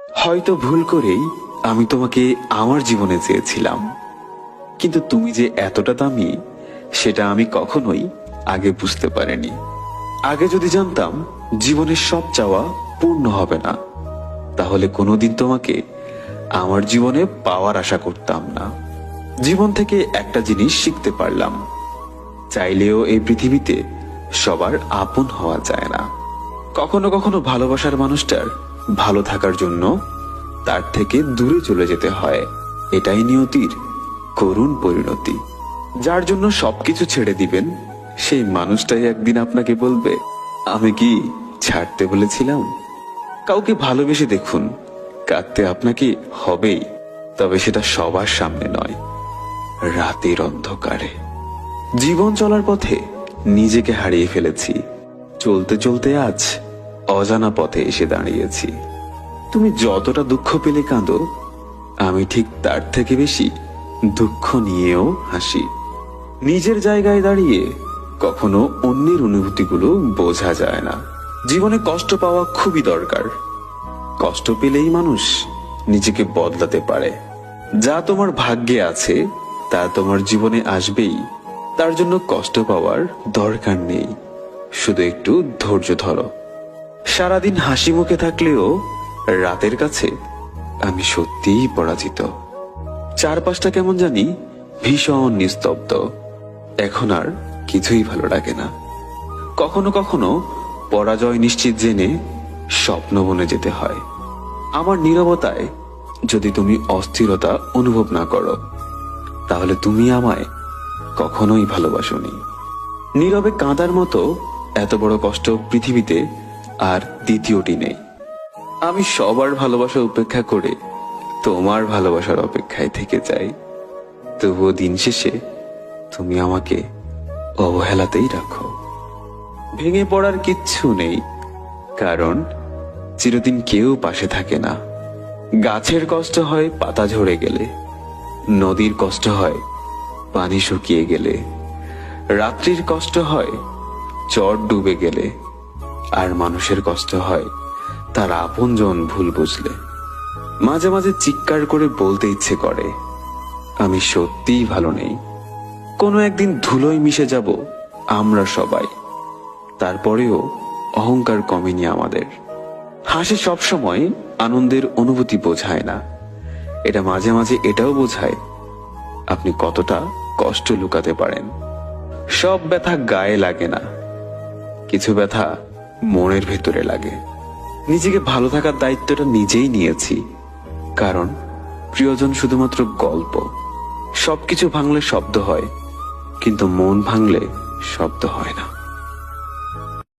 হয়তো ভুল করেই আমি তোমাকে আমার জীবনে চেয়েছিলাম, কিন্তু তুমি যে এতটা দামি সেটা আমি কখনোই আগে বুঝতে পারিনি। আগে যদি জানতাম জীবনের সব চাওয়া পূর্ণ হবে না, তাহলে কোনোদিন তোমাকে আমার জীবনে পাওয়ার আশা করতাম না। জীবন থেকে একটা জিনিস শিখতে পারলাম, চাইলেও এই পৃথিবীতে সবার আপন হওয়া যায় না। কখনো কখনো ভালোবাসার মানুষটার ভালো থাকার জন্য তার থেকে দূরে চলে যেতে হয়। এটাই নিয়তির করুণ পরিণতি। যার জন্য সবকিছু ছেড়ে দিবেন, সেই মানুষটাই একদিন আপনাকে বলবে, আমি কি ছাড়তে বলেছিলাম? কাউকে ভালোবেসে দেখুন, কাঁদতে আপনাকে হবেই, তবে সেটা সবার সামনে নয়, রাতের অন্ধকারে। জীবন চলার পথে নিজেকে হারিয়ে ফেলেছি, চলতে চলতে আজ অজানা পথে এসে দাঁড়িয়েছি। তুমি যতটা দুঃখ পেলে কাঁদো, আমি ঠিক তার থেকে বেশি দুঃখ নিয়েও হাসি। নিজের জায়গায় দাঁড়িয়ে কখনো অন্যের অনুভূতিগুলো বোঝা যায় না। জীবনে কষ্ট পাওয়া খুবই দরকার। কষ্ট পেলেই মানুষ নিজেকে বদলাতে পারে। যা তোমার ভাগ্যে আছে তা তোমার জীবনে আসবেই, তার জন্য কষ্ট পাওয়ার দরকার নেই। শুধু একটু ধৈর্য ধরো। সারাদিন হাসি মুখে থাকলেও রাতের কাছে আমি সত্যিই পরাজিত। চারপাশটা কেমন জানি ভীষণ নিস্তব্ধ। এখন আর কিছুই ভালো লাগে না। কখনো কখনো পরাজয় নিশ্চিত জেনে স্বপ্ন বনে যেতে হয়। আমার নীরবতায় যদি তুমি অস্থিরতা অনুভব না করো, তাহলে তুমি আমায় কখনোই ভালোবাসোনি। নীরবে কাঁদার মতো এত বড় কষ্ট পৃথিবীতে আর দ্বিতীয়টি নেই। আমি সবার ভালোবাসা উপেক্ষা করে তোমার ভালোবাসার অপেক্ষায় থেকে যাই। তবুও দিন শেষে তুমি আমাকে অবহেলাতেই রাখো। ভেঙে পড়ার কিচ্ছু নেই, কারণ চিরদিন কেউ পাশে থাকে না। গাছের কষ্ট হয় পাতা ঝরে গেলে, নদীর কষ্ট হয় পানি শুকিয়ে গেলে, রাত্রির কষ্ট হয় চট ডুবে গেলে, আর মানুষের কষ্ট হয় তার আপনজন ভুল বুঝলে। মাঝে মাঝে চিৎকার করে বলতে ইচ্ছে করে, আমি সত্যিই ভালো নেই। কোনো একদিন ধুলোয় মিশে যাব আমরা সবাই, তারপরেও অহংকার কমেনি আমাদের। হাসি সবসময় আনন্দের অনুভূতি বোঝায় না, এটা মাঝে মাঝে এটাও বোঝায় আপনি কতটা কষ্ট লুকাতে পারেন। সব ব্যথা গায়ে লাগে না, কিছু ব্যথা মনের ভেতরে লাগে। নিজেকে ভালো থাকার দায়িত্বটা নিজেই নিয়েছি, কারণ প্রিয়জন শুধুমাত্র গল্প। সবকিছু ভাঙলে শব্দ হয়, কিন্তু মন ভাঙলে শব্দ হয় না।